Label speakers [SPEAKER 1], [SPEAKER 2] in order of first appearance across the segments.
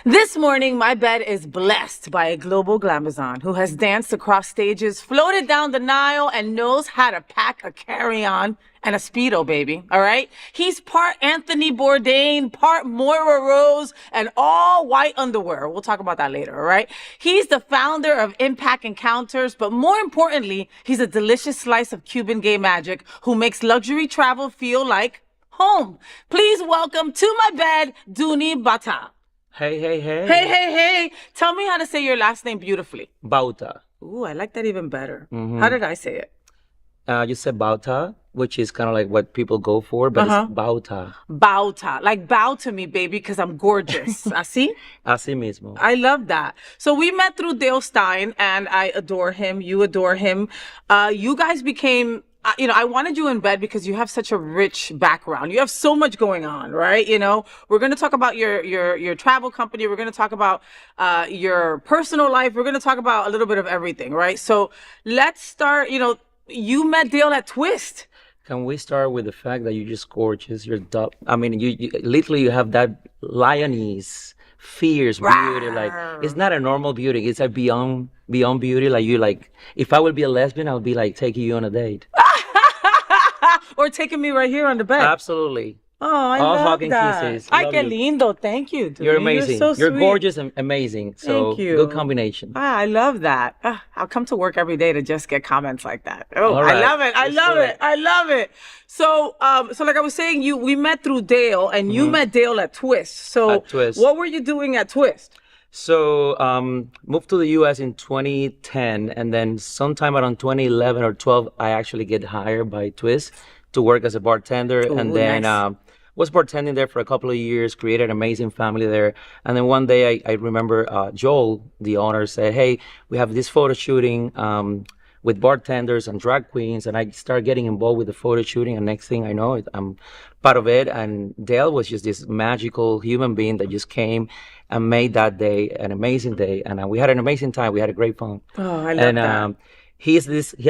[SPEAKER 1] This morning, my bed is blessed by a global glamazon who has danced across stages, floated down the Nile, and knows how to pack a carry-on and a Speedo, baby. All right? He's part Anthony Bourdain, part Moira Rose, and all white underwear. We'll talk about that later, all right? He's the founder of Impact Encounters, but more importantly, he's a delicious slice of Cuban gay magic who makes luxury travel feel like home. Please welcome to my bed, Duni Bauta.
[SPEAKER 2] Hey.
[SPEAKER 1] Hey. Tell me how to say your last name beautifully.
[SPEAKER 2] Bauta.
[SPEAKER 1] Ooh, I like that even better. How did I say it?
[SPEAKER 2] You said Bauta, which is kind of like what people go for, but it's Bauta.
[SPEAKER 1] Bauta. Like bow to me, baby, because I'm gorgeous. Así?
[SPEAKER 2] Así mismo.
[SPEAKER 1] I love that. So we met through Dale Stein, and I adore him. You adore him. You guys became... I wanted you in bed because you have such a rich background. You have so much going on, right? We're going to talk about your travel company. We're going to talk about your personal life. We're going to talk about a little bit of everything, right? So let's start, you met Dale at Twist.
[SPEAKER 2] Can we start with the fact that you're just gorgeous? You're you literally you have that lioness, fierce beauty. Like, it's not a normal beauty. It's a beyond beauty. Like, if I would be a lesbian, I would be like taking you on a date.
[SPEAKER 1] Or taking me right here on the bed.
[SPEAKER 2] Absolutely.
[SPEAKER 1] Oh, I
[SPEAKER 2] all
[SPEAKER 1] love
[SPEAKER 2] hugging
[SPEAKER 1] that.
[SPEAKER 2] kisses.
[SPEAKER 1] Ay, qué lindo. Thank you, dude.
[SPEAKER 2] You're amazing.
[SPEAKER 1] You're so
[SPEAKER 2] You're
[SPEAKER 1] sweet.
[SPEAKER 2] gorgeous and amazing. So
[SPEAKER 1] Thank you.
[SPEAKER 2] Good combination.
[SPEAKER 1] I love that. I'll come to work every day to just get comments like that. Oh,
[SPEAKER 2] All right.
[SPEAKER 1] I love it. I
[SPEAKER 2] Let's
[SPEAKER 1] love
[SPEAKER 2] do
[SPEAKER 1] it.
[SPEAKER 2] it.
[SPEAKER 1] I love it. So like I was saying, we met through Dale, and you met Dale at Twist. So
[SPEAKER 2] At Twist.
[SPEAKER 1] What were you doing at Twist?
[SPEAKER 2] So moved to the U.S. in 2010, and then sometime around 2011 or 12, I actually get hired by Twist to work as a bartender.
[SPEAKER 1] Ooh,
[SPEAKER 2] and then
[SPEAKER 1] nice.
[SPEAKER 2] Was bartending there for a couple of years, created an amazing family there. And then one day I remember Joel, the owner, said, hey, we have this photo shooting with bartenders and drag queens. And I started getting involved with the photo shooting. And next thing I know, I'm part of it. And Dale was just this magical human being that just came and made that day an amazing day. And we had an amazing time. We had a great fun.
[SPEAKER 1] Oh, I love that.
[SPEAKER 2] He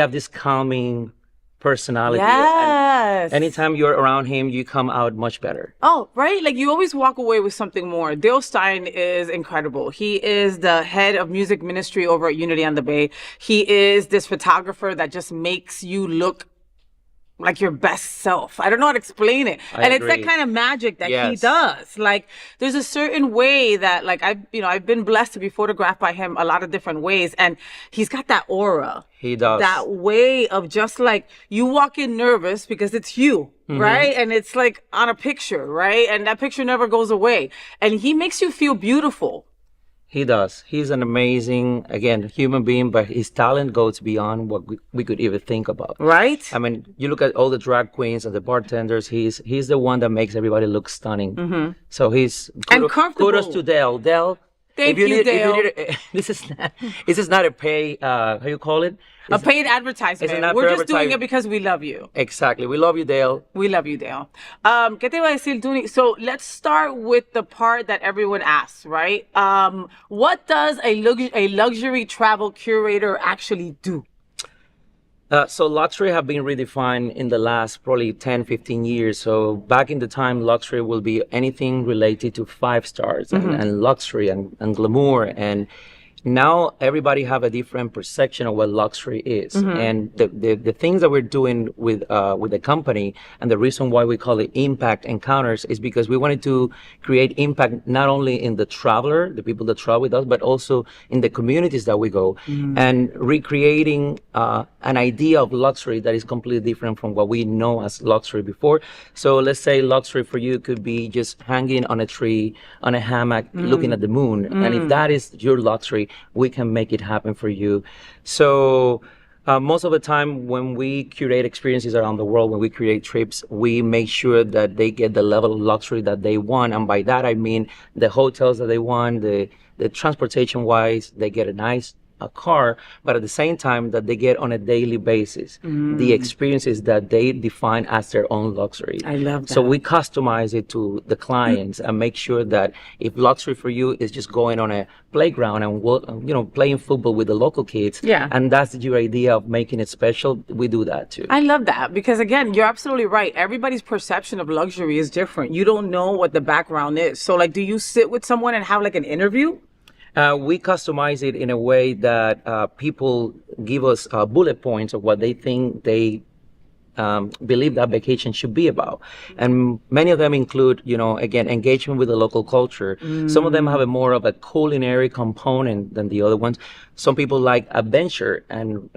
[SPEAKER 2] have this calming personality.
[SPEAKER 1] Yes.
[SPEAKER 2] And anytime you're around him, you come out much better.
[SPEAKER 1] Oh, right. Like, you always walk away with something more. Dale Stein is incredible. He is the head of music ministry over at Unity on the Bay. He is this photographer that just makes you look like your best self. I don't know how to explain it.
[SPEAKER 2] I
[SPEAKER 1] and
[SPEAKER 2] agree.
[SPEAKER 1] It's that kind of magic that he
[SPEAKER 2] Yes.
[SPEAKER 1] does. Like, there's a certain way that, like, I've been blessed to be photographed by him a lot of different ways. And he's got that aura.
[SPEAKER 2] He does.
[SPEAKER 1] That way of just like, you walk in nervous because it's you, right? And it's like on a picture, right? And that picture never goes away. And he makes you feel beautiful.
[SPEAKER 2] He does. He's an amazing, again, human being, but his talent goes beyond what we could even think about.
[SPEAKER 1] Right?
[SPEAKER 2] I mean, you look at all the drag queens and the bartenders, he's the one that makes everybody look stunning. So
[SPEAKER 1] And comfortable.
[SPEAKER 2] Kudos to Dale. Dale,
[SPEAKER 1] Thank you, Dale.
[SPEAKER 2] this is not a pay, how you call it?
[SPEAKER 1] A paid advertisement.
[SPEAKER 2] It's not
[SPEAKER 1] We're
[SPEAKER 2] paid
[SPEAKER 1] just doing it
[SPEAKER 2] advertisement.
[SPEAKER 1] because we love you.
[SPEAKER 2] Exactly. We love you, Dale.
[SPEAKER 1] We love you, Dale. ¿Qué te iba a decir, Duni? So let's start with the part that everyone asks, right? What does a luxury travel curator actually do?
[SPEAKER 2] So luxury have been redefined in the last probably 10, 15 years. So back in the time, luxury will be anything related to 5 stars and luxury and glamour. And now everybody have a different perception of what luxury is. And the things that we're doing with the company, and the reason why we call it Impact Encounters, is because we wanted to create impact not only in the traveler, the people that travel with us, but also in the communities that we go, and recreating an idea of luxury that is completely different from what we know as luxury before. So let's say luxury for you could be just hanging on a tree, on a hammock, looking at the moon. And if that is your luxury, we can make it happen for you. So most of the time when we curate experiences around the world, when we create trips, we make sure that they get the level of luxury that they want. And by that, I mean the hotels that they want, the transportation wise, they get a nice a car, but at the same time that they get on a daily basis the experiences that they define as their own luxury.
[SPEAKER 1] I love that.
[SPEAKER 2] So we customize it to the clients and make sure that if luxury for you is just going on a playground and playing football with the local kids, and that's your idea of making it special, we do that too.
[SPEAKER 1] I love that because again, you're absolutely right. Everybody's perception of luxury is different. You don't know what the background is. So like, do you sit with someone and have like an interview?
[SPEAKER 2] We customize it in a way that people give us bullet points of what they think they believe that vacation should be about. And many of them include, again, engagement with the local culture. Some of them have a more of a culinary component than the other ones. Some people like adventure and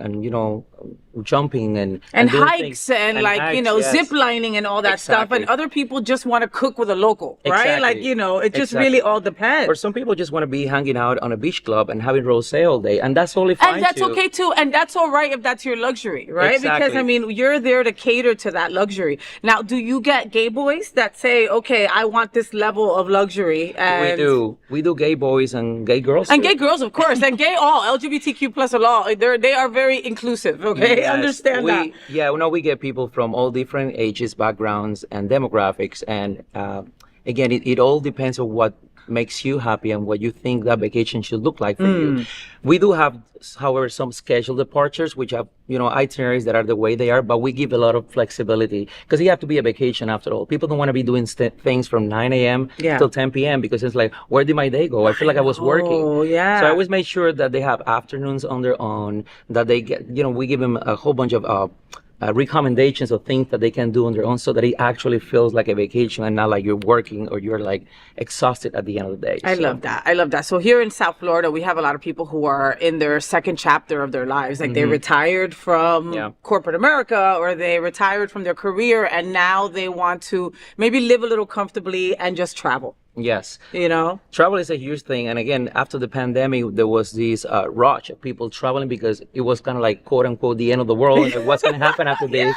[SPEAKER 2] jumping and doing
[SPEAKER 1] hikes
[SPEAKER 2] things.
[SPEAKER 1] and like,
[SPEAKER 2] hikes,
[SPEAKER 1] zip lining and all that stuff. And other people just want to cook with a local, right? Like, it just really all depends.
[SPEAKER 2] Or some people just want to be hanging out on a beach club and having rosé all day. And that's totally fine
[SPEAKER 1] And that's
[SPEAKER 2] too.
[SPEAKER 1] okay too. And that's all right if that's your luxury, right?
[SPEAKER 2] Exactly.
[SPEAKER 1] Because you're there to cater to that luxury. Now, do you get gay boys that say, okay, I want this level of luxury? And
[SPEAKER 2] We do gay boys and gay girls.
[SPEAKER 1] And gay girls, of course. And gay all, LGBTQ plus all. They are very inclusive, okay?
[SPEAKER 2] Yes,
[SPEAKER 1] Understand that.
[SPEAKER 2] Yeah, we get people from all different ages, backgrounds, and demographics. And again, it all depends on what makes you happy and what you think that vacation should look like for you. We do have, however, some scheduled departures, which have, itineraries that are the way they are, but we give a lot of flexibility because you have to be a vacation after all. People don't want to be doing things from 9 a.m. till 10 p.m. because it's like, where did my day go? I feel like I was working.
[SPEAKER 1] Oh, yeah.
[SPEAKER 2] So I always make sure that they have afternoons on their own, that they get, we give them a whole bunch of recommendations of things that they can do on their own so that it actually feels like a vacation and not like you're working or you're like exhausted at the end of the day.
[SPEAKER 1] I love that. So here in South Florida, we have a lot of people who are in their second chapter of their lives. Like they retired from corporate America or they retired from their career and now they want to maybe live a little comfortably and just travel.
[SPEAKER 2] Yes.
[SPEAKER 1] Travel
[SPEAKER 2] is a huge thing. And again, after the pandemic, there was this rush of people traveling because it was kind of like, quote unquote, the end of the world. And what's going to happen after this?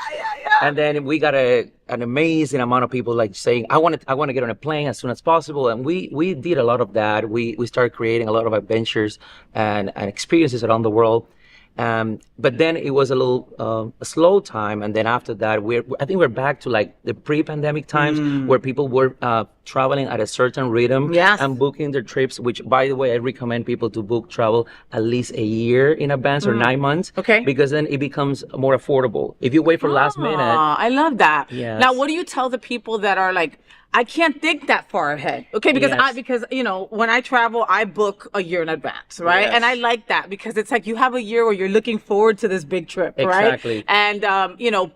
[SPEAKER 2] And then we got an amazing amount of people like saying, I want to get on a plane as soon as possible. And we did a lot of that. We started creating a lot of adventures and experiences around the world. But then it was a little a slow time, and then after that, I think we're back to like the pre-pandemic times where people were traveling at a certain rhythm and booking their trips. Which, by the way, I recommend people to book travel at least a year in advance or 9 months, because then it becomes more affordable. If you wait for last minute,
[SPEAKER 1] I love that.
[SPEAKER 2] Yes.
[SPEAKER 1] Now, what do you tell the people that are like, I can't think that far ahead. Okay, because when I travel, I book a year in advance, right?
[SPEAKER 2] Yes.
[SPEAKER 1] And I like that because it's like you have a year where you're looking forward to this big trip, right?
[SPEAKER 2] Exactly.
[SPEAKER 1] And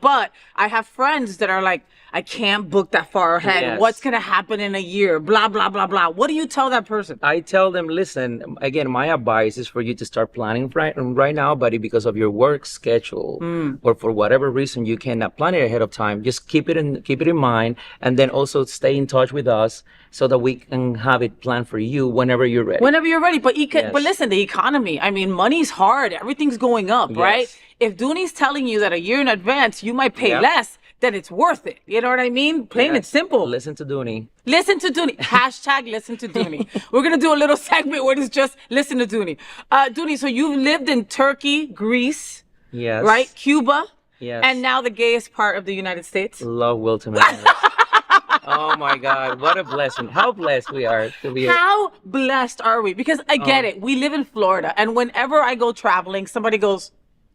[SPEAKER 1] but I have friends that are like, I can't book that far ahead.
[SPEAKER 2] Yes.
[SPEAKER 1] What's gonna happen in a year? Blah blah blah blah. What do you tell that person?
[SPEAKER 2] I tell them, listen, again, my advice is for you to start planning right now, but if because of your work schedule or for whatever reason you cannot plan it ahead of time, just keep it in mind, and then also stay in touch with us so that we can have it planned for you whenever you're ready.
[SPEAKER 1] Whenever you're ready. But listen, the economy, money's hard. Everything's going up, right? If Duni's telling you that a year in advance you might pay less, then it's worth it. You know what I mean? Plain and simple.
[SPEAKER 2] Listen to Duni.
[SPEAKER 1] Listen to Duni. Hashtag listen to Duni. We're going to do a little segment where it's just listen to Duni. Duni, so you've lived in Turkey, Greece, right? Cuba.
[SPEAKER 2] Yes.
[SPEAKER 1] And now the gayest part of the United States.
[SPEAKER 2] Love Wilton. Oh my God, what a blessing. How blessed we are to be here.
[SPEAKER 1] How blessed are we? Because I get it. We live in Florida. And whenever I go traveling, somebody goes,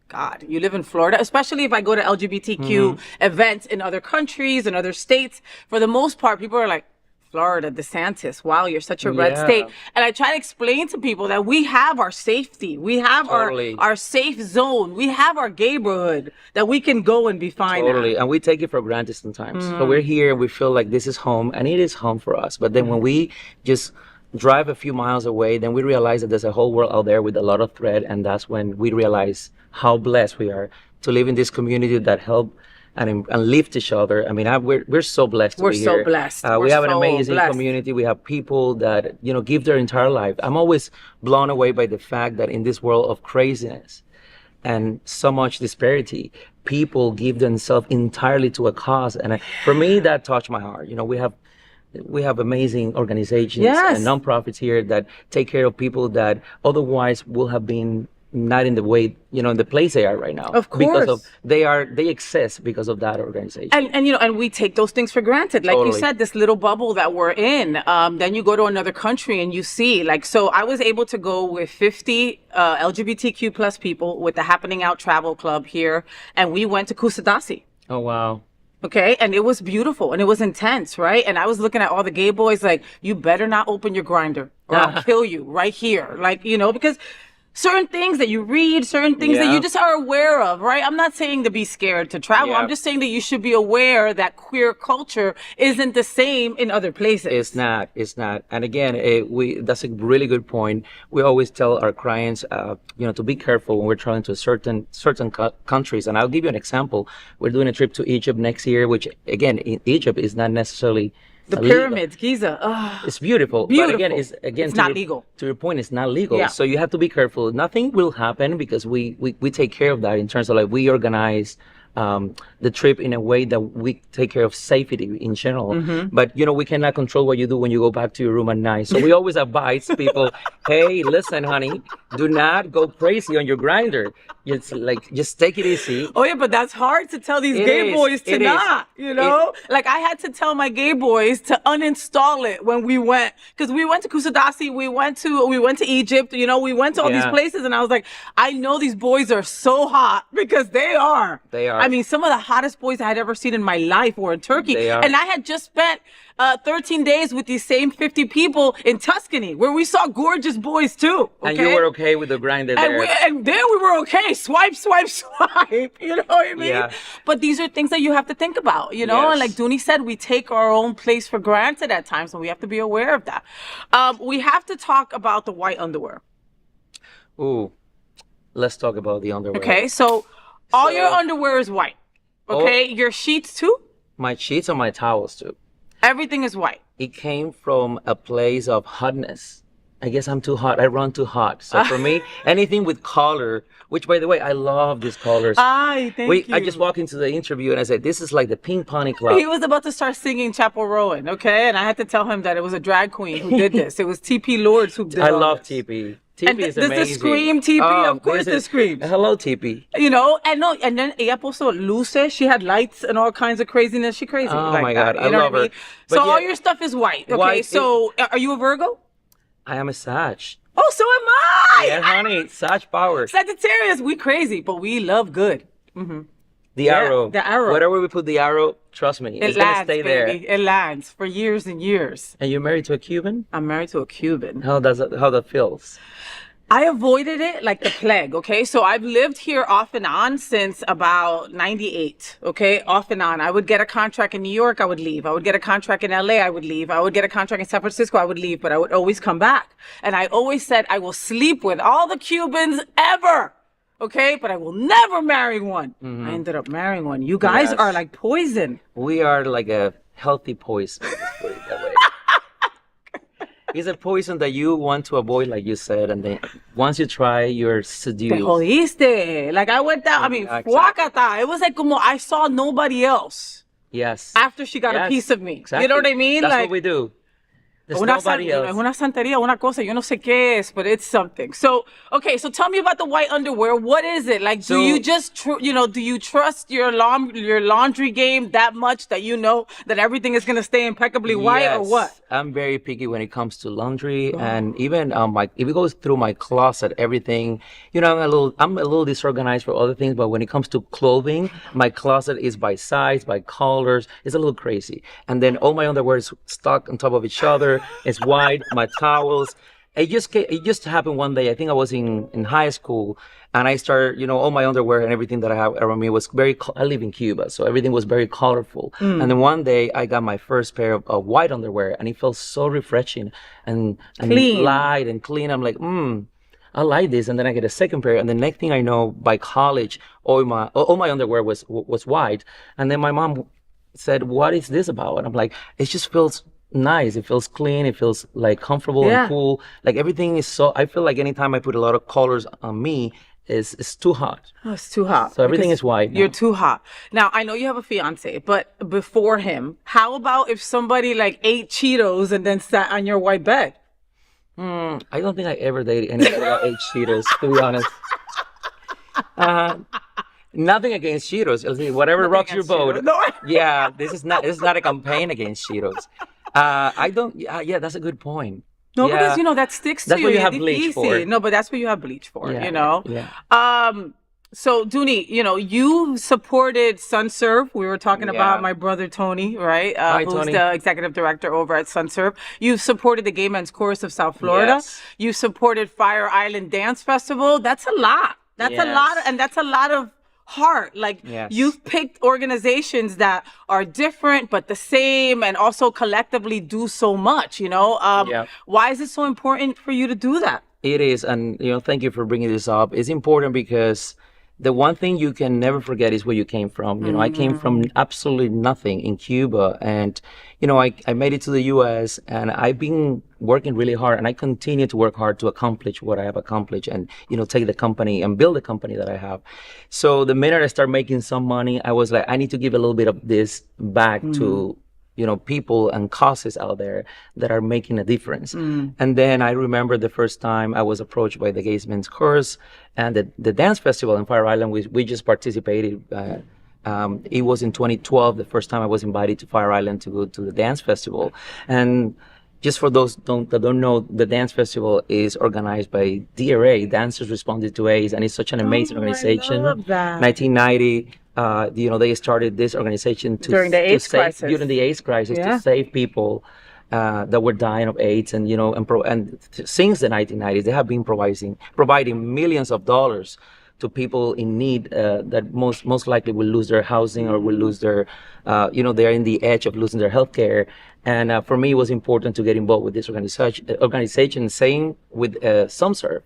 [SPEAKER 1] God, you live in Florida, especially if I go to LGBTQ events in other countries and other states. For the most part, people are like, Florida, DeSantis, wow, you're such a red state. And I try to explain to people that we have our safety. We have our safe zone. We have our neighborhood that we can go and be fine at.
[SPEAKER 2] And we take it for granted sometimes. So we're here and we feel like this is home, and it is home for us. But then when we just drive a few miles away, then we realize that there's a whole world out there with a lot of threat, and that's when we realize how blessed we are to live in this community that help and lift each other. We're so blessed to be here.
[SPEAKER 1] We're so blessed.
[SPEAKER 2] We have an amazing community. We have people that, give their entire life. I'm always blown away by the fact that in this world of craziness and so much disparity, people give themselves entirely to a cause. And for me, that touched my heart. We have amazing organizations and nonprofits here that take care of people that otherwise will have been not in the way, in the place they are right now.
[SPEAKER 1] Of
[SPEAKER 2] Because
[SPEAKER 1] course.
[SPEAKER 2] they exist because of that organization.
[SPEAKER 1] And we take those things for granted. Like you
[SPEAKER 2] Totally.
[SPEAKER 1] said, this little bubble that we're in, then you go to another country and you see, like, so I was able to go with 50 LGBTQ plus people with the Happening Out Travel Club here, and we went to Kusadasi.
[SPEAKER 2] Oh, wow.
[SPEAKER 1] Okay. And it was beautiful and it was intense, right? And I was looking at all the gay boys like, you better not open your grinder or I'll kill you right here. Like, because certain things that you read, certain things that
[SPEAKER 2] Yeah.
[SPEAKER 1] you just are aware of, right? I'm not saying to be scared to travel.
[SPEAKER 2] Yeah.
[SPEAKER 1] I'm just saying that you should be aware that queer culture isn't the same in other places.
[SPEAKER 2] It's not. And again, that's a really good point. We always tell our clients, to be careful when we're traveling to certain countries. And I'll give you an example. We're doing a trip to Egypt next year, which again, in Egypt is not necessarily
[SPEAKER 1] The
[SPEAKER 2] illegal.
[SPEAKER 1] pyramids, Giza. Ugh.
[SPEAKER 2] It's beautiful.
[SPEAKER 1] Beautiful.
[SPEAKER 2] But again,
[SPEAKER 1] It's
[SPEAKER 2] to
[SPEAKER 1] not
[SPEAKER 2] your,
[SPEAKER 1] legal.
[SPEAKER 2] To your point, it's not legal.
[SPEAKER 1] Yeah.
[SPEAKER 2] So you have to be careful. Nothing will happen because we take care of that in terms of like we organize the trip in a way that we take care of safety in general.
[SPEAKER 1] Mm-hmm.
[SPEAKER 2] But we cannot control what you do when you go back to your room at night. So we always advise people, hey, listen, honey, do not go crazy on your grinder. It's like just take it easy.
[SPEAKER 1] Oh yeah, but that's hard to tell these
[SPEAKER 2] It
[SPEAKER 1] gay
[SPEAKER 2] is.
[SPEAKER 1] boys to
[SPEAKER 2] It is.
[SPEAKER 1] not, like I had to tell my gay boys to uninstall it when we went, because we went to Kusadasi, we went to Egypt, we went to all these
[SPEAKER 2] Yeah.
[SPEAKER 1] places, and I was like, I know these boys are so hot because they are.
[SPEAKER 2] They are.
[SPEAKER 1] I mean, some of the hottest boys I had ever seen in my life were in Turkey,
[SPEAKER 2] They are.
[SPEAKER 1] and I had just spent 13 days with these same 50 people in Tuscany, where we saw gorgeous boys too.
[SPEAKER 2] And you were okay with the grinder there.
[SPEAKER 1] And there we were okay. Swipe, swipe, swipe. You know what I mean?
[SPEAKER 2] Yeah.
[SPEAKER 1] But these are things that you have to think about,
[SPEAKER 2] Yes.
[SPEAKER 1] And like Duni said, we take our own place for granted at times, and we have to be aware of that. We have to talk about the white underwear.
[SPEAKER 2] Ooh, let's talk about the underwear.
[SPEAKER 1] Okay, so all your underwear is white. Okay, your sheets too.
[SPEAKER 2] My sheets and my towels too.
[SPEAKER 1] Everything is white.
[SPEAKER 2] It came from a place of hotness. I guess I'm too hot. I run too hot. So for me, anything with color, which by the way, I love these colors.
[SPEAKER 1] Thank you.
[SPEAKER 2] I just walked into the interview and I said, this is like the Pink Pony Club.
[SPEAKER 1] He was about to start singing Chapel Rowan, okay? And I had to tell him that it was a drag queen who did this. It was TP Lords who did
[SPEAKER 2] I
[SPEAKER 1] all
[SPEAKER 2] love
[SPEAKER 1] this.
[SPEAKER 2] TP.
[SPEAKER 1] And
[SPEAKER 2] TP is
[SPEAKER 1] does the
[SPEAKER 2] amazing.
[SPEAKER 1] scream TP? Of course the scream.
[SPEAKER 2] Hello, TP.
[SPEAKER 1] And then ella puso luces. She had lights and all kinds of craziness. She crazy.
[SPEAKER 2] Oh
[SPEAKER 1] like
[SPEAKER 2] my
[SPEAKER 1] that,
[SPEAKER 2] God,
[SPEAKER 1] you
[SPEAKER 2] I
[SPEAKER 1] know
[SPEAKER 2] love
[SPEAKER 1] what I mean?
[SPEAKER 2] her.
[SPEAKER 1] So
[SPEAKER 2] But
[SPEAKER 1] all
[SPEAKER 2] yeah,
[SPEAKER 1] your stuff is white. Okay,
[SPEAKER 2] white
[SPEAKER 1] so are you a Virgo?
[SPEAKER 2] I am a Sag.
[SPEAKER 1] Oh, so am I.
[SPEAKER 2] Yeah, honey, Sag power.
[SPEAKER 1] Sagittarius, we crazy, but we love good.
[SPEAKER 2] The arrow.
[SPEAKER 1] the arrow.
[SPEAKER 2] Wherever we put the arrow, trust me, it's
[SPEAKER 1] It
[SPEAKER 2] going to
[SPEAKER 1] lands,
[SPEAKER 2] stay
[SPEAKER 1] baby.
[SPEAKER 2] there.
[SPEAKER 1] It lands for years and years.
[SPEAKER 2] And you're married to a Cuban?
[SPEAKER 1] I'm married to a Cuban.
[SPEAKER 2] How that feels?
[SPEAKER 1] I avoided it like the plague, okay? So I've lived here off and on since about 98, okay? Off and on. I would get a contract in New York, I would leave. I would get a contract in LA, I would leave. I would get a contract in San Francisco, I would leave, but I would always come back. And I always said, I will sleep with all the Cubans ever, okay? But I will never marry one. I ended up marrying one. You guys
[SPEAKER 2] Yes.
[SPEAKER 1] are like poison.
[SPEAKER 2] We are like a healthy poison. Let's put it that way. It's a poison that you want to avoid, like you said, and then once you try, you're
[SPEAKER 1] Te
[SPEAKER 2] seduced.
[SPEAKER 1] jodiste. Like I went down, I mean,
[SPEAKER 2] Exactly.
[SPEAKER 1] fuacata. It was like como I saw nobody else
[SPEAKER 2] Yes.
[SPEAKER 1] after she got a
[SPEAKER 2] Yes,
[SPEAKER 1] piece of me.
[SPEAKER 2] exactly.
[SPEAKER 1] You know what I mean?
[SPEAKER 2] That's
[SPEAKER 1] like,
[SPEAKER 2] what we do. There's
[SPEAKER 1] una
[SPEAKER 2] nobody else.
[SPEAKER 1] Es una santería, una cosa, yo no sé qué es, but it's something. So, okay, so tell me about the white underwear. What is it? Like, do
[SPEAKER 2] So-
[SPEAKER 1] you just, do you trust your laundry game that much that you know that everything is going to stay impeccably white or
[SPEAKER 2] Yes.
[SPEAKER 1] what?
[SPEAKER 2] I'm very picky when it comes to laundry, and even if it goes through my closet, everything. I'm a little disorganized for other things, but when it comes to clothing, my closet is by size, by colors. It's a little crazy, and then all my underwear is stuck on top of each other. It's white. My towels. It just happened one day. I think I was in high school, and I started, all my underwear and everything that I have around me was I live in Cuba, so everything was very colorful. And then one day I got my first pair of white underwear, and it felt so refreshing and
[SPEAKER 1] Clean.
[SPEAKER 2] light and clean. I'm like, I like this. And then I get a second pair, and the next thing I know, by college, all my underwear was white. And then my mom said, "What is this about?" And I'm like, "It just feels nice. It feels clean. It feels like comfortable
[SPEAKER 1] Yeah.
[SPEAKER 2] and cool. Like everything is so. I feel like anytime I put a lot of colors on me, it's too hot.
[SPEAKER 1] Oh, it's too hot.
[SPEAKER 2] So everything
[SPEAKER 1] Because
[SPEAKER 2] is white now.
[SPEAKER 1] You're too hot. Now, I know you have a fiance, but before him, how about if somebody like ate Cheetos and then sat on your white bed?
[SPEAKER 2] I don't think I ever dated anyone that ate Cheetos, to be honest. Nothing against Cheetos. It'll be whatever
[SPEAKER 1] Nothing
[SPEAKER 2] rocks your
[SPEAKER 1] against
[SPEAKER 2] boat.
[SPEAKER 1] Cheetos. No.
[SPEAKER 2] Yeah, this is not a campaign against Cheetos. I don't. Yeah, that's a good point.
[SPEAKER 1] No,
[SPEAKER 2] Yeah,
[SPEAKER 1] because that sticks to
[SPEAKER 2] that's
[SPEAKER 1] you.
[SPEAKER 2] what you
[SPEAKER 1] You're
[SPEAKER 2] have bleach for.
[SPEAKER 1] difícil. No, but that's what you have bleach for.
[SPEAKER 2] Yeah, yeah.
[SPEAKER 1] So Duni, you supported SunServe. We were talking about
[SPEAKER 2] Yeah.
[SPEAKER 1] my brother Tony, right?
[SPEAKER 2] Hi,
[SPEAKER 1] Who's
[SPEAKER 2] Tony.
[SPEAKER 1] the executive director over at SunServe. You've supported the Gay Men's Chorus of South Florida.
[SPEAKER 2] Yes.
[SPEAKER 1] You supported Fire Island Dance Festival. That's a lot. That's a lot,
[SPEAKER 2] Yes.
[SPEAKER 1] and that's a lot of heart. Like
[SPEAKER 2] Yes.
[SPEAKER 1] you've picked organizations that are different but the same, and also collectively do so much.
[SPEAKER 2] Yeah.
[SPEAKER 1] Why is it so important for you to do that?
[SPEAKER 2] It is, and thank you for bringing this up. It's important because the one thing you can never forget is where you came from. I came from absolutely nothing in Cuba, and I made it to the U.S. and I've been working really hard, and I continue to work hard to accomplish what I have accomplished, and take the company and build the company that I have. So the minute I start making some money, I was like, I need to give a little bit of this back to people and causes out there that are making a difference. And then I remember the first time I was approached by the Gay Men's Chorus and the dance festival in Fire Island. We just participated. It was in 2012, the first time I was invited to Fire Island to go to the dance festival. And just for those that don't know, the dance festival is organized by DRA, Dancers Responding to AIDS, and it's such an amazing organization.
[SPEAKER 1] I love that.
[SPEAKER 2] 1990. They started this organization
[SPEAKER 1] During the AIDS crisis.
[SPEAKER 2] During the AIDS crisis,
[SPEAKER 1] Yeah.
[SPEAKER 2] to save people that were dying of AIDS, and since the 1990s, they have been providing millions of dollars to people in need that most likely will lose their housing or will lose their, they're in the edge of losing their health care. And for me, it was important to get involved with this organization. Same with SumServe.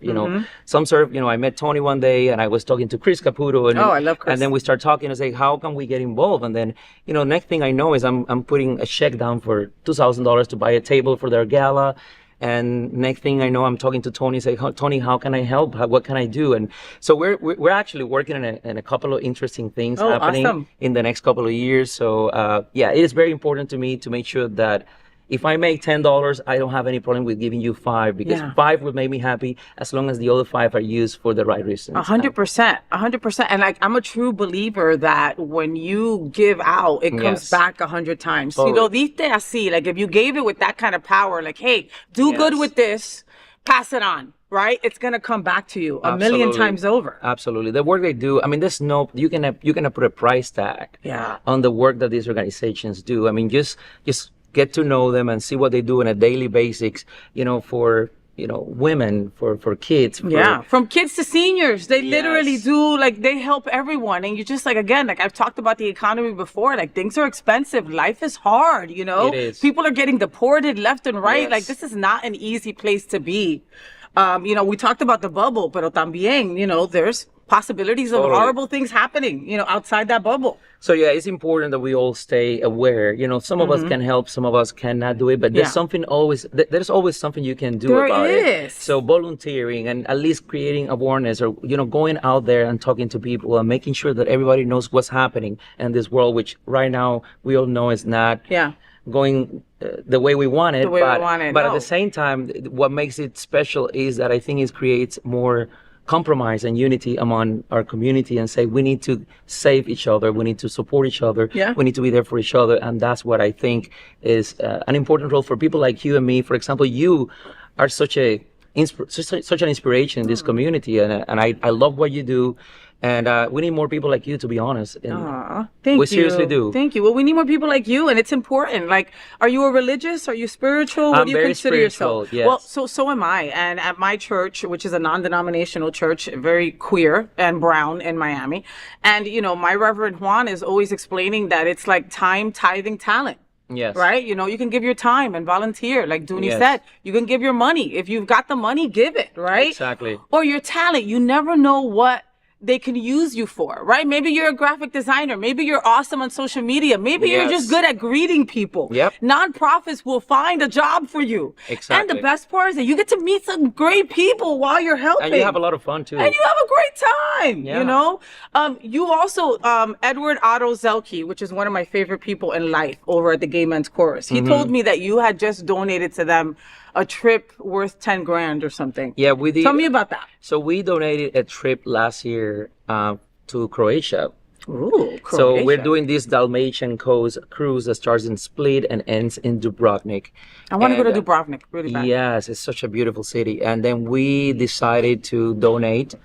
[SPEAKER 2] SumServe. I met Tony one day, and I was talking to Chris Caputo. And,
[SPEAKER 1] I love Chris.
[SPEAKER 2] And then we start talking and say, how can we get involved? And then, next thing I know is I'm putting a check down for $2,000 to buy a table for their gala. And next thing I know, I'm talking to Tony, say, Tony, how can I help? What can I do? And so we're actually working in a couple of interesting things happening
[SPEAKER 1] awesome.
[SPEAKER 2] in the next couple of years. So it is very important to me to make sure that if I make $10, I don't have any problem with giving you $5, because $5 would make me happy as long as the other $5 are used for the right reasons.
[SPEAKER 1] 100%, 100%. And I'm a true believer that when you give out, it comes
[SPEAKER 2] Yes.
[SPEAKER 1] back 100 times.
[SPEAKER 2] Totally.
[SPEAKER 1] Diste así, like if you gave it with that kind of power, like, hey, do good
[SPEAKER 2] Yes.
[SPEAKER 1] with this, pass it on, right? It's gonna come back to you a million
[SPEAKER 2] Absolutely.
[SPEAKER 1] times over.
[SPEAKER 2] Absolutely. The work they do, there's no, you cannot put a price tag on the work that these organizations do. Just get to know them and see what they do on a daily basis, for women, for kids.
[SPEAKER 1] From kids to seniors, they literally
[SPEAKER 2] Yes.
[SPEAKER 1] do, like, they help everyone. And you just, like, again, like I've talked about the economy before, like things are expensive. Life is hard,
[SPEAKER 2] It is.
[SPEAKER 1] People are getting deported left and right.
[SPEAKER 2] Yes.
[SPEAKER 1] Like, this is not an easy place to be. We talked about the bubble, pero también, there's possibilities of
[SPEAKER 2] Totally.
[SPEAKER 1] horrible things happening, outside that bubble.
[SPEAKER 2] So it's important that we all stay aware. Some of us can help, some of us cannot do it, but there's there's always something you can do
[SPEAKER 1] There
[SPEAKER 2] about it.
[SPEAKER 1] is.
[SPEAKER 2] So volunteering and at least creating awareness, or going out there and talking to people and making sure that everybody knows what's happening in this world, which right now we all know is not going the way we want it.
[SPEAKER 1] The way we want it,
[SPEAKER 2] But
[SPEAKER 1] no.
[SPEAKER 2] at the same time, what makes it special is that I think it creates more compromise and unity among our community, and say we need to save each other, we need to support each other, we need to be there for each other. And that's what I think is an important role for people like you and me. For example, you are such an inspiration in this community, and I love what you do. And we need more people like you, to be honest. And
[SPEAKER 1] Thank you.
[SPEAKER 2] we seriously do.
[SPEAKER 1] Thank you. Well, we need more people like you, and it's important. Like, are you a religious? Are you spiritual? What
[SPEAKER 2] I'm
[SPEAKER 1] do you
[SPEAKER 2] very
[SPEAKER 1] consider
[SPEAKER 2] spiritual,
[SPEAKER 1] yourself?
[SPEAKER 2] yes.
[SPEAKER 1] Well, so am I. And at my church, which is a non-denominational church, very queer and brown in Miami, and my Reverend Juan is always explaining that it's like time tithing talent.
[SPEAKER 2] Yes.
[SPEAKER 1] Right? You can give your time and volunteer. Like Duni
[SPEAKER 2] Yes.
[SPEAKER 1] said, you can give your money. If you've got the money, give it, right?
[SPEAKER 2] Exactly.
[SPEAKER 1] Or your talent. You never know what they can use you for, right? Maybe you're a graphic designer. Maybe you're awesome on social media. Maybe you're
[SPEAKER 2] Yes.
[SPEAKER 1] just good at greeting people.
[SPEAKER 2] Yep.
[SPEAKER 1] Nonprofits will find a job for you.
[SPEAKER 2] Exactly.
[SPEAKER 1] And the best part is that you get to meet some great people while you're helping.
[SPEAKER 2] And you have a lot of fun too.
[SPEAKER 1] And you have a great time,
[SPEAKER 2] Yeah.
[SPEAKER 1] You also, Edward Otto Zelke, which is one of my favorite people in life over at the Gay Men's Chorus. He told me that you had just donated to them a trip worth 10 grand or something.
[SPEAKER 2] Yeah, we did.
[SPEAKER 1] Tell me about that.
[SPEAKER 2] So we donated a trip last year to Croatia.
[SPEAKER 1] Ooh, Croatia.
[SPEAKER 2] So we're doing this Dalmatian coast cruise that starts in Split and ends in Dubrovnik.
[SPEAKER 1] I want to go to Dubrovnik really bad.
[SPEAKER 2] Yes, it's such a beautiful city. And then we decided to donate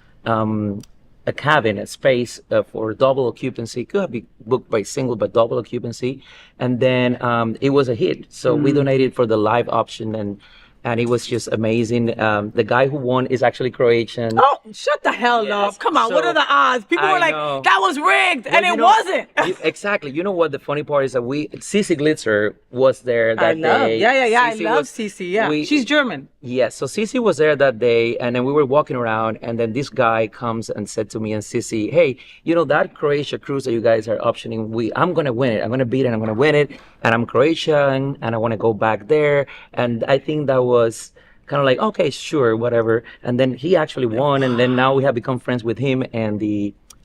[SPEAKER 2] a cabin, a space for double occupancy. Could have been booked by single, but double occupancy. And then it was a hit. So we donated for the live option, and it was just amazing. The guy who won is actually Croatian.
[SPEAKER 1] Oh, shut the hell up. Come on, what are the odds? People were like, that was rigged, and it wasn't.
[SPEAKER 2] Exactly. You know what the funny part is that Cece Glitzer was there that day.
[SPEAKER 1] Yeah. I love Cece, yeah. She's German.
[SPEAKER 2] Yes, so Cece was there that day, and then we were walking around, and then this guy comes and said to me and Cece, hey, you know, that Croatia cruise that you guys are optioning, I'm going to win it. I'm going to beat it. I'm going to win it. And I'm Croatian, and I want to go back there. And I think that was kind of like, okay, sure, whatever. And then he actually won, and then now we have become friends with him and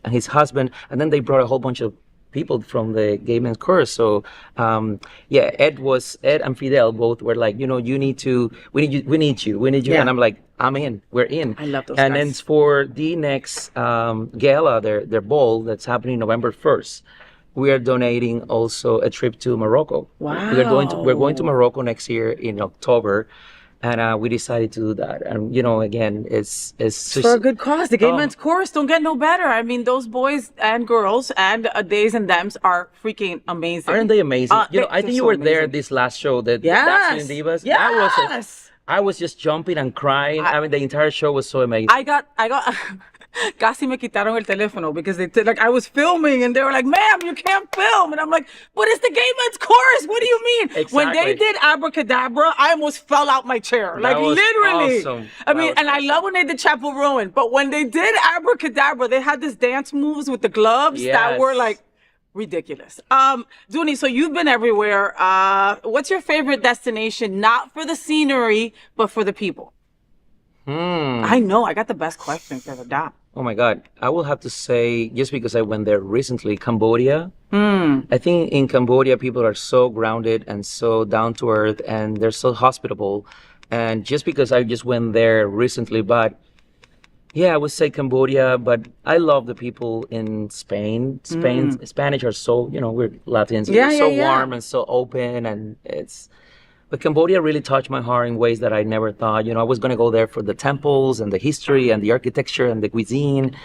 [SPEAKER 2] his husband. And then they brought a whole bunch of people from the Gay Men's Chorus. So Ed and Fidel both were like, you know, we need you.
[SPEAKER 1] Yeah.
[SPEAKER 2] And I'm like, I'm in, we're in.
[SPEAKER 1] I love those
[SPEAKER 2] and
[SPEAKER 1] guys.
[SPEAKER 2] then for the next gala, their ball that's happening November 1st, we are donating also a trip to Morocco.
[SPEAKER 1] Wow.
[SPEAKER 2] We're going to Morocco next year in October. And we decided to do that. And, you know, again, it's
[SPEAKER 1] for a good cause. The Gay Men's Chorus don't get no better. I mean, those boys and girls and Days and Thems are freaking amazing.
[SPEAKER 2] Aren't they amazing? I think you were there this last show, the Dancing Divas.
[SPEAKER 1] Yes.
[SPEAKER 2] I was just jumping and crying. I mean, the entire show was so amazing.
[SPEAKER 1] I got casi me quitaron el teléfono because I was filming and they were like, ma'am, you can't film. And I'm like, but it's the Gay Men's Chorus. What do you mean?
[SPEAKER 2] Exactly.
[SPEAKER 1] When they did Abracadabra, I almost fell out my chair.
[SPEAKER 2] That was
[SPEAKER 1] literally.
[SPEAKER 2] Awesome.
[SPEAKER 1] I mean, and I love when they did Chapel Ruin, but when they did Abracadabra, they had this dance moves with the gloves that were like ridiculous. Duni, so you've been everywhere. What's your favorite destination, not for the scenery, but for the people? I know, I got the best question for the dot.
[SPEAKER 2] Oh my God. I will have to say, just because I went there recently, Cambodia. I think in Cambodia, people are so grounded and so down to earth, and they're so hospitable. And just because I just went there recently, but yeah, I would say Cambodia, but I love the people in Spain. Spanish are so, you know, we're Latins. We're so warm and so open, and but Cambodia really touched my heart in ways that I never thought. You know, I was going to go there for the temples and the history and the architecture and the cuisine.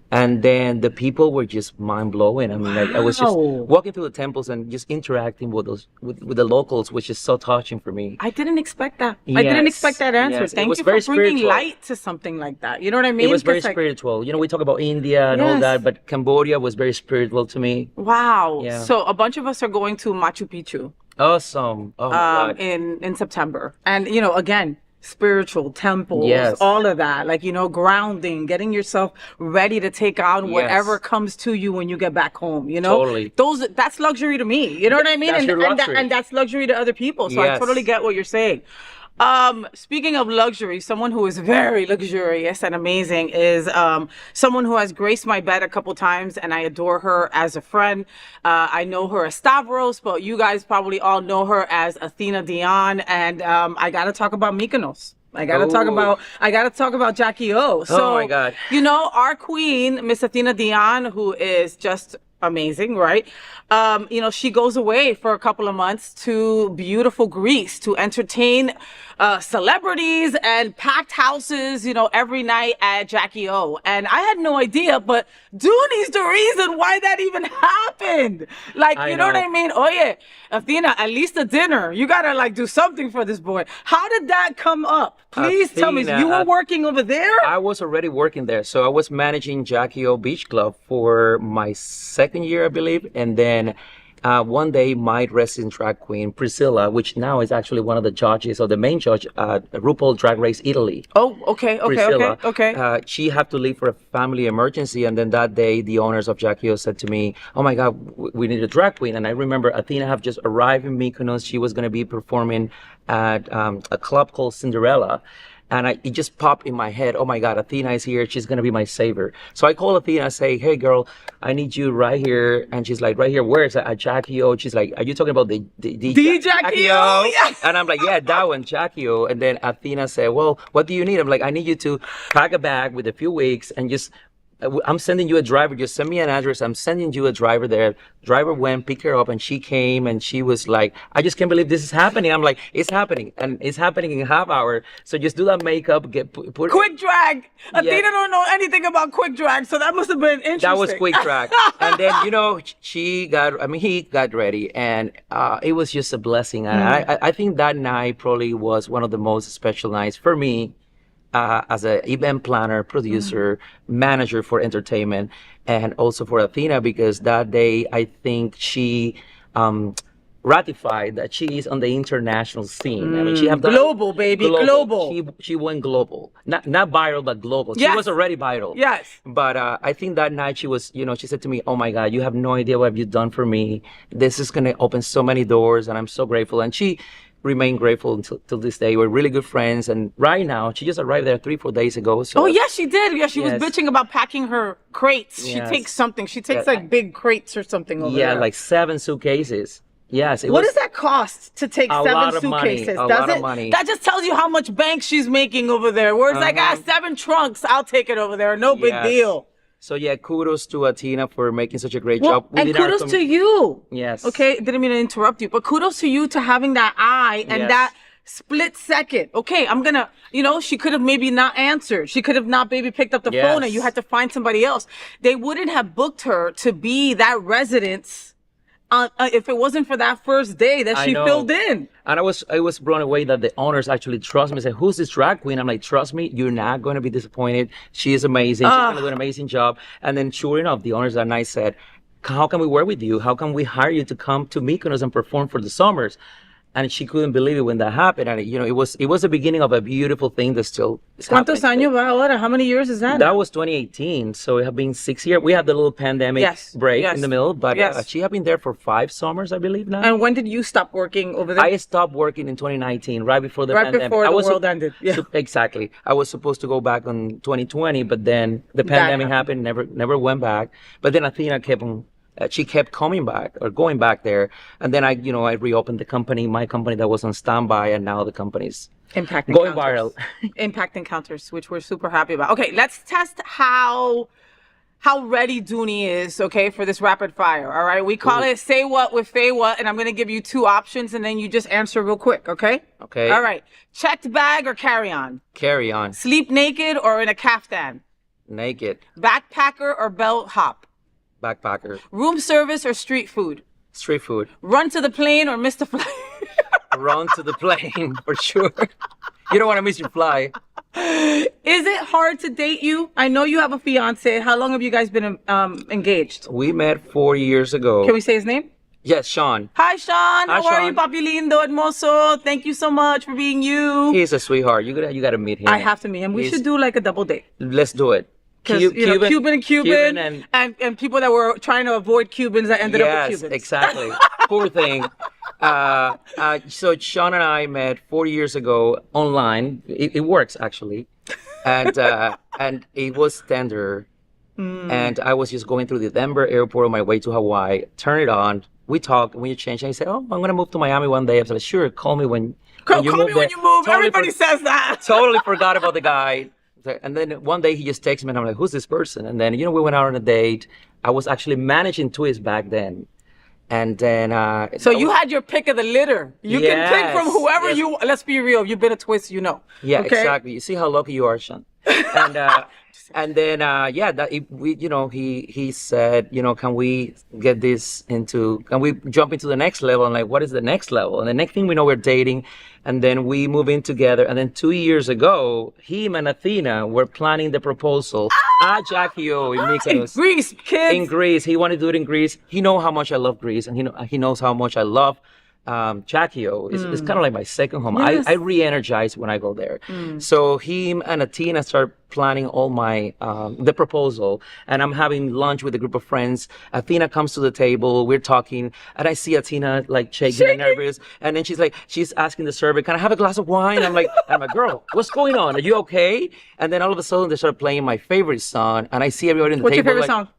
[SPEAKER 2] And then the people were just mind-blowing. I mean, like, I was just walking through the temples and just interacting with the locals, which is so touching for me.
[SPEAKER 1] I didn't expect that. I didn't expect that answer.
[SPEAKER 2] Yes.
[SPEAKER 1] Thank you for bringing light to something like that. You know what I mean?
[SPEAKER 2] It was very spiritual. You know, we talk about India and all that, but Cambodia was very spiritual to me.
[SPEAKER 1] Wow.
[SPEAKER 2] Yeah.
[SPEAKER 1] So a bunch of us are going to Machu Picchu.
[SPEAKER 2] Awesome. Oh, my God.
[SPEAKER 1] In September. And, you know, again, spiritual temples, all of that, like, you know, grounding, getting yourself ready to take on whatever comes to you when you get back home, you know?
[SPEAKER 2] Totally.
[SPEAKER 1] That's luxury to me, you know what I mean? And that's luxury to other people. So I totally get what you're saying. Speaking of luxury, someone who is very luxurious and amazing is someone who has graced my bed a couple times, and I adore her as a friend. I know her as Stavros, but you guys probably all know her as Athena Dion, and I gotta talk about Mykonos. I gotta talk about Jackie O. So,
[SPEAKER 2] oh my God.
[SPEAKER 1] You know, our queen, Miss Athena Dion, who is just amazing, right? You know, she goes away for a couple of months to beautiful Greece to entertain celebrities and packed houses, you know, every night at Jackie O. And I had no idea, but Duni's the reason why that even happened. Like, you know what I mean? Oh yeah, Athena, at least a dinner. You gotta like do something for this boy. How did that come up? Please tell me. You were working over there?
[SPEAKER 2] I was already working there. So I was managing Jackie O Beach Club for my second year, I believe. And then one day, my resident drag queen, Priscilla, which now is actually one of the judges or the main judge at RuPaul Drag Race Italy.
[SPEAKER 1] Oh, okay.
[SPEAKER 2] She had to leave for a family emergency. And then that day, the owners of Jackie O said to me, oh my God, we need a drag queen. And I remember Athena have just arrived in Mykonos. She was going to be performing at a club called Cinderella. And it just popped in my head, oh my God, Athena is here. She's going to be my savior. So I call Athena and say, hey, girl, I need you right here. And she's like, right here, where is it? At Jackie O. She's like, are you talking about the
[SPEAKER 1] Jackie O? Yeah.
[SPEAKER 2] And I'm like, yeah, that one, Jackie O. And then Athena said, well, what do you need? I'm like, I need you to pack a bag with a few weeks and just, I'm sending you a driver. Just send me an address. I'm sending you a driver there. Driver went, picked her up, and she came, and she was like, I just can't believe this is happening. I'm like, it's happening, and it's happening in a half hour. So just do that makeup, put
[SPEAKER 1] quick drag. Athena don't know anything about quick drag, so that must have been interesting.
[SPEAKER 2] That was quick drag. And then, he got ready, and it was just a blessing. And I think that night probably was one of the most special nights for me. As an event planner, producer, manager for entertainment, and also for Athena, because that day I think she ratified that she is on the international scene. I mean, she have
[SPEAKER 1] global, baby, global.
[SPEAKER 2] She went global, not viral, but global.
[SPEAKER 1] Yes.
[SPEAKER 2] She was already viral.
[SPEAKER 1] Yes.
[SPEAKER 2] But I think that night she was, she said to me, "Oh my God, you have no idea what you've done for me. This is gonna open so many doors, and I'm so grateful." And she remain grateful until this day. We're really good friends, and right now she just arrived there 3-4 days ago. So
[SPEAKER 1] oh yes, she did. Yeah, she was bitching about packing her crates. She takes something. She takes like big crates or something over there.
[SPEAKER 2] Yeah, like 7 suitcases. Yes.
[SPEAKER 1] What does that cost to take 7 suitcases?
[SPEAKER 2] A lot of money.
[SPEAKER 1] That just tells you how much bank she's making over there. Where it's like, 7 trunks, I'll take it over there. No big deal.
[SPEAKER 2] So yeah, kudos to Athena for making such a great job.
[SPEAKER 1] And kudos to you.
[SPEAKER 2] Yes.
[SPEAKER 1] Okay, didn't mean to interrupt you, but kudos to you to having that eye and that split second. Okay, I'm gonna, she could have maybe not answered. She could have not maybe picked up the phone, and you had to find somebody else. They wouldn't have booked her to be that residence if it wasn't for that first day that she filled in.
[SPEAKER 2] And I was blown away that the owners actually trust me. Say, who's this drag queen? I'm like, trust me, you're not going to be disappointed. She is amazing. She's going to do an amazing job. And then sure enough, the owners that night said, how can we work with you? How can we hire you to come to Mykonos and perform for the summers? And she couldn't believe it when that happened. And it was the beginning of a beautiful thing that still is happening.
[SPEAKER 1] ¿Cuántos años va ahora? How many years is that?
[SPEAKER 2] That was 2018. So it had been 6 years. We had the little pandemic break in the middle, but she had been there for 5 summers, I believe now.
[SPEAKER 1] And when did you stop working over there?
[SPEAKER 2] I stopped working in 2019, right before the pandemic.
[SPEAKER 1] Right before the world ended. Yeah.
[SPEAKER 2] Exactly. I was supposed to go back on 2020, but then the pandemic happened, never went back. But then Athena she kept coming back or going back there. And then I reopened the company, my company that was on standby, and now the company's
[SPEAKER 1] Impact
[SPEAKER 2] going
[SPEAKER 1] Encounters.
[SPEAKER 2] viral.
[SPEAKER 1] Impact Encounters, which we're super happy about. Okay, let's test how ready Duni is, okay, for this rapid fire, all right? We call it Say What with FayWhat, and I'm going to give you 2 options, and then you just answer real quick, okay?
[SPEAKER 2] Okay.
[SPEAKER 1] All right. Checked bag or carry-on?
[SPEAKER 2] Carry-on.
[SPEAKER 1] Sleep naked or in a kaftan?
[SPEAKER 2] Naked.
[SPEAKER 1] Backpacker or bellhop?
[SPEAKER 2] Backpacker.
[SPEAKER 1] Room service or street food?
[SPEAKER 2] Street food.
[SPEAKER 1] Run to the plane or miss the flight?
[SPEAKER 2] Run to the plane, for sure. You don't want to miss your flight.
[SPEAKER 1] Is it hard to date you? I know you have a fiance. How long have you guys been engaged?
[SPEAKER 2] We met 4 years ago.
[SPEAKER 1] Can we say his name?
[SPEAKER 2] Yes, Sean.
[SPEAKER 1] Hi, Sean. How are
[SPEAKER 2] Sean.
[SPEAKER 1] you, papi lindo, hermoso? Thank you so much for being you.
[SPEAKER 2] He's a sweetheart. You gotta meet him.
[SPEAKER 1] I have to meet him. We should do like a double date.
[SPEAKER 2] Let's do it.
[SPEAKER 1] Because Cuban and people that were trying to avoid Cubans that ended up with Cubans.
[SPEAKER 2] Yes, exactly. Poor thing. So Sean and I met 4 years ago online. It works actually, and it was tender. And I was just going through the Denver airport on my way to Hawaii. Turn it on. We talked. When you change, and he said, "Oh, I'm gonna move to Miami one day." I said, "Sure, call me when you move."
[SPEAKER 1] Totally Everybody says that.
[SPEAKER 2] Totally forgot about the guy. And then one day he just texts me and I'm like, who's this person? And then, we went out on a date. I was actually managing Twist back then. And then...
[SPEAKER 1] So you had your pick of the litter. You can pick from whoever you... Let's be real. You've been a Twist,
[SPEAKER 2] Yeah,
[SPEAKER 1] okay?
[SPEAKER 2] Exactly. You see how lucky you are, Sean. And then, he said, can we get this can we jump into the next level? And like, what is the next level? And the next thing we know, we're dating. And then we move in together. And then 2 years ago, him and Athena were planning the proposal at Jackie O in Mykonos.
[SPEAKER 1] In Greece, kids.
[SPEAKER 2] In Greece. He wanted to do it in Greece. He knows how much I love Greece. And he knows how much I love Jackie O is kind of like my second home.
[SPEAKER 1] Yes.
[SPEAKER 2] I re-energize when I go there. So him and Athena start planning all my the proposal, and I'm having lunch with a group of friends. Athena comes to the table, we're talking, and I see Athena like shaking and nervous, and then she's asking the server, "Can I have a glass of wine?" I'm like, "Girl, what's going on? Are you okay?" And then all of a sudden they start playing my favorite song, and I see everybody in the
[SPEAKER 1] What's
[SPEAKER 2] table.
[SPEAKER 1] your favorite song?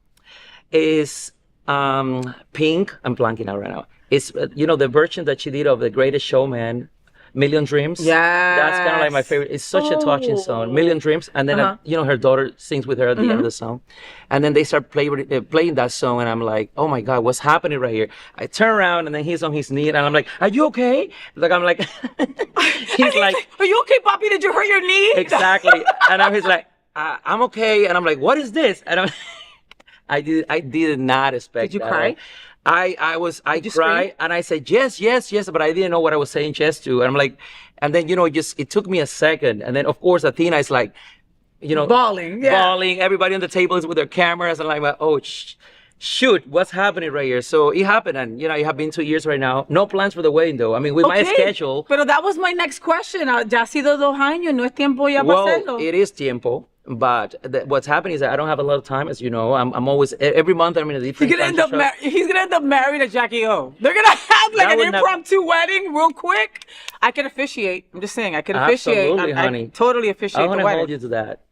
[SPEAKER 2] Is Pink. I'm blanking out right now. It's the version that she did of The Greatest Showman, Million Dreams.
[SPEAKER 1] Yeah,
[SPEAKER 2] that's kind of like my favorite. It's such a touching song, Million Dreams. And then her daughter sings with her at the end of the song, and then they start playing that song, and I'm like, oh my God, what's happening right here? I turn around, and then he's on his knee, and I'm like, are you okay? I'm like, he's like,
[SPEAKER 1] are you okay, Papi? Did you hurt your knee?
[SPEAKER 2] Exactly. And he's like, I'm okay, and I'm like, what is this? And I did not expect.
[SPEAKER 1] Did you
[SPEAKER 2] that.
[SPEAKER 1] cry?
[SPEAKER 2] I cried, and I said yes, but I didn't know what I was saying yes to. And I'm like, and then it took me a second, and then of course Athena is like,
[SPEAKER 1] bawling,
[SPEAKER 2] Everybody on the table is with their cameras, and I'm like, oh shoot, what's happening right here? So it happened, and it have been 2 years right now. No plans for the wedding though. I mean, with my schedule.
[SPEAKER 1] Pero that was my next question. Ya ha sido 2 años, no es tiempo ya para hacerlo.
[SPEAKER 2] It is tiempo. But what's happening is that I don't have a lot of time, as you know. I'm always every month I'm in a different.
[SPEAKER 1] He's gonna end up married to Jackie O. They're gonna have like an impromptu wedding, real quick. I can officiate. I'm just saying, I can officiate.
[SPEAKER 2] Absolutely, honey.
[SPEAKER 1] I totally officiate the wedding.
[SPEAKER 2] I want to hold you to that.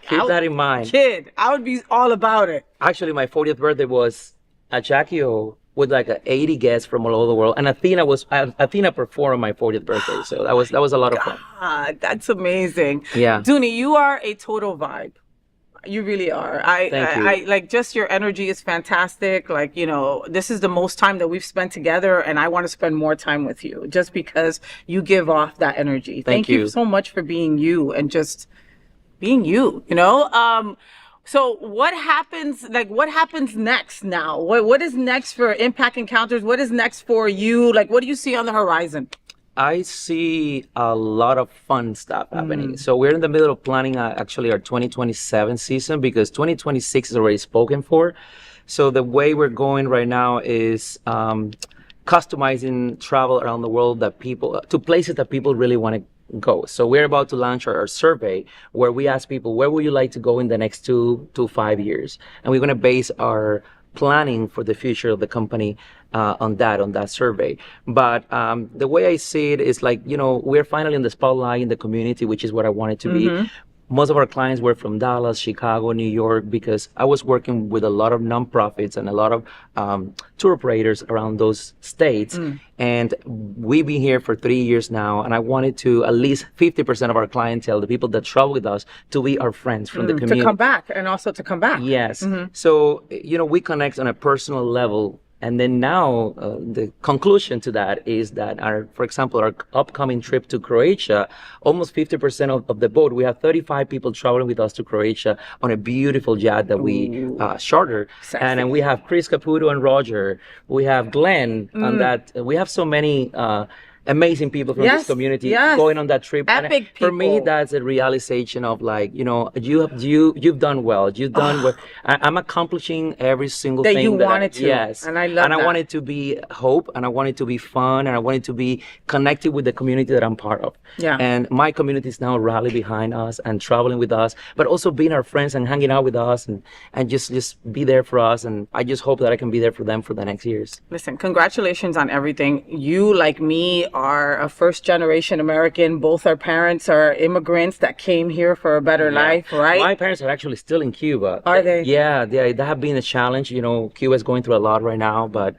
[SPEAKER 2] Keep that in mind.
[SPEAKER 1] Kid, I would be all about it.
[SPEAKER 2] Actually, my 40th birthday was at Jackie O with like 80 guests from all over the world, and Athena performed on my 40th birthday, so that was a lot of fun.
[SPEAKER 1] God, that's amazing.
[SPEAKER 2] Yeah,
[SPEAKER 1] Duni, you are a total vibe. You really are.
[SPEAKER 2] Thank you.
[SPEAKER 1] I like, just your energy is fantastic. Like, this is the most time that we've spent together, and I want to spend more time with you just because you give off that energy. Thank you so much for being you and just being you. So what happens next now? What is next for Impact Encounters? What is next for you? Like, what do you see on the horizon?
[SPEAKER 2] I see a lot of fun stuff happening. So we're in the middle of planning actually our 2027 season, because 2026 is already spoken for. So the way we're going right now is customizing travel around the world to places that people really want to go. So we're about to launch our survey where we ask people, where would you like to go in the next 2 to 5 years? And we're going to base our planning for the future of the company on that survey. But the way I see it is like, we're finally in the spotlight in the community, which is what I want it to be. Most of our clients were from Dallas, Chicago, New York, because I was working with a lot of nonprofits and a lot of tour operators around those states. And we've been here for 3 years now, and I wanted to at least 50% of our clientele, the people that travel with us, to be our friends from the community.
[SPEAKER 1] To come back, and also to come back.
[SPEAKER 2] Yes. So, we connect on a personal level. And then now the conclusion to that is that for example, our upcoming trip to Croatia, almost 50% of the boat, we have 35 people traveling with us to Croatia on a beautiful yacht that we charter. And then we have Chris Caputo and Roger. We have Glenn on that. We have so many amazing people from this community going on that trip.
[SPEAKER 1] Epic people.
[SPEAKER 2] For me, that's a realization of like, you've done well. You've done what I'm accomplishing every single thing
[SPEAKER 1] you wanted to.
[SPEAKER 2] Yes,
[SPEAKER 1] and I love
[SPEAKER 2] and I want it to be hope, and I want it to be fun, and I want it to be connected with the community that I'm part of.
[SPEAKER 1] Yeah.
[SPEAKER 2] And my community is now rally behind us and traveling with us, but also being our friends and hanging out with us and just be there for us. And I just hope that I can be there for them for the next years.
[SPEAKER 1] Listen, congratulations on everything. You, like me, are a first-generation American. Both our parents are immigrants that came here for a better life, right?
[SPEAKER 2] My parents are actually still in Cuba.
[SPEAKER 1] Are they?
[SPEAKER 2] Yeah, they have been a challenge. Cuba is going through a lot right now, but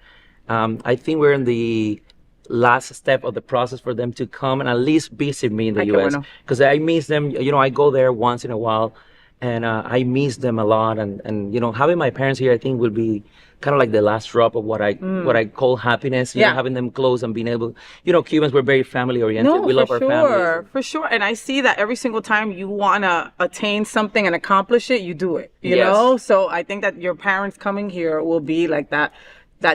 [SPEAKER 2] I think we're in the last step of the process for them to come and at least visit me in the U.S. Because I miss them. I go there once in a while, and I miss them a lot. And having my parents here, I think, will be kind of like the last drop of what I call happiness. Having them close and being able, Cubans were very family oriented.
[SPEAKER 1] No,
[SPEAKER 2] we love our families.
[SPEAKER 1] For sure. And I see that every single time you want to attain something and accomplish it, you do it, you know? So I think that your parents coming here will be like that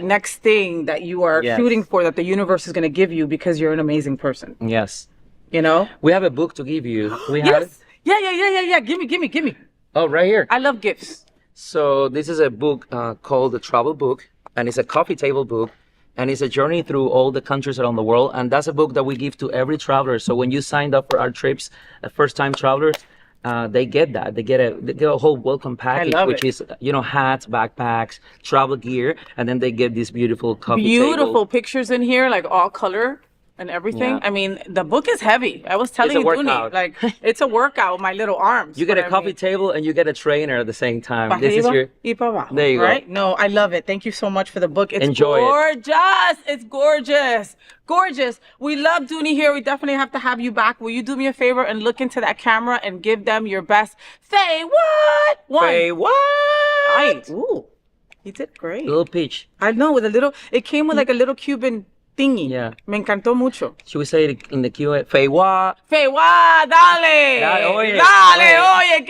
[SPEAKER 1] next thing that you are shooting for, that the universe is going to give you because you're an amazing person.
[SPEAKER 2] Yes.
[SPEAKER 1] We
[SPEAKER 2] have a book to give you. We have it?
[SPEAKER 1] Yeah. Give me.
[SPEAKER 2] Oh, right here.
[SPEAKER 1] I love gifts.
[SPEAKER 2] So this is a book called The Travel Book, and it's a coffee table book. and it's a journey through all the countries around the world. And that's a book that we give to every traveler. So when you signed up for our trips, first-time travelers, they get that. They get a whole welcome package, which is hats, backpacks, travel gear, and then they get this beautiful coffee
[SPEAKER 1] Beautiful
[SPEAKER 2] table.
[SPEAKER 1] pictures in here, like all color and everything.
[SPEAKER 2] Yeah.
[SPEAKER 1] I mean, the book is heavy. I was telling you, Duni, like it's a workout with my little arms.
[SPEAKER 2] You get a coffee table and you get a trainer at the same time.
[SPEAKER 1] Pa
[SPEAKER 2] This is
[SPEAKER 1] arriba
[SPEAKER 2] your.
[SPEAKER 1] y pa abajo,
[SPEAKER 2] There you go.
[SPEAKER 1] right? No, I love it. Thank you so much for the book. It's
[SPEAKER 2] Enjoy
[SPEAKER 1] gorgeous. It's gorgeous. Gorgeous. We love Duni here. We definitely have to have you back. Will you do me a favor and look into that camera and give them your best FayWhat?
[SPEAKER 2] FayWhat?
[SPEAKER 1] Right. Ooh, you did great.
[SPEAKER 2] Little peach.
[SPEAKER 1] I know, with a little, it came with like a little Cuban thingy.
[SPEAKER 2] Yeah.
[SPEAKER 1] Me encantó mucho.
[SPEAKER 2] Should we say it in the Q&A? FayWhat?
[SPEAKER 1] FayWhat, dale.
[SPEAKER 2] Oye,
[SPEAKER 1] Dale,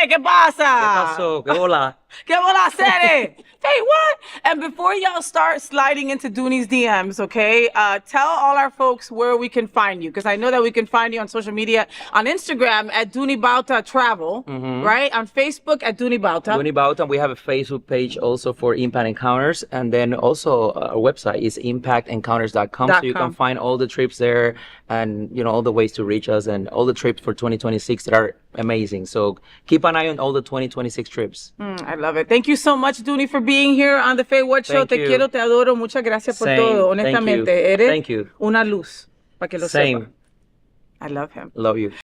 [SPEAKER 1] ¿qué pasa?
[SPEAKER 2] ¿Qué pasó? ¿Qué hola?
[SPEAKER 1] ¿Qué bola hacer? FayWhat? And before y'all start sliding into Duni's DMs, okay, tell all our folks where we can find you, because I know that we can find you on social media, on Instagram at Duni Bauta Travel, right? On Facebook at Duni Bauta.
[SPEAKER 2] Duni Bauta. We have a Facebook page also for Impact Encounters, and then also our website is impactencounters.com, so you can find all the trips there, and all the ways to reach us, and all the trips for 2026 that are amazing. So keep an eye on all the 2026 trips.
[SPEAKER 1] I love it. Thank you so much, Duni, for being here on the FayWhat Show.
[SPEAKER 2] Thank
[SPEAKER 1] Te
[SPEAKER 2] you.
[SPEAKER 1] quiero, te adoro. Muchas gracias por
[SPEAKER 2] Same.
[SPEAKER 1] todo.
[SPEAKER 2] Thank you.
[SPEAKER 1] Honestamente, eres
[SPEAKER 2] Thank you.
[SPEAKER 1] una luz, para que lo
[SPEAKER 2] Same.
[SPEAKER 1] sepa. I love him.
[SPEAKER 2] Love you.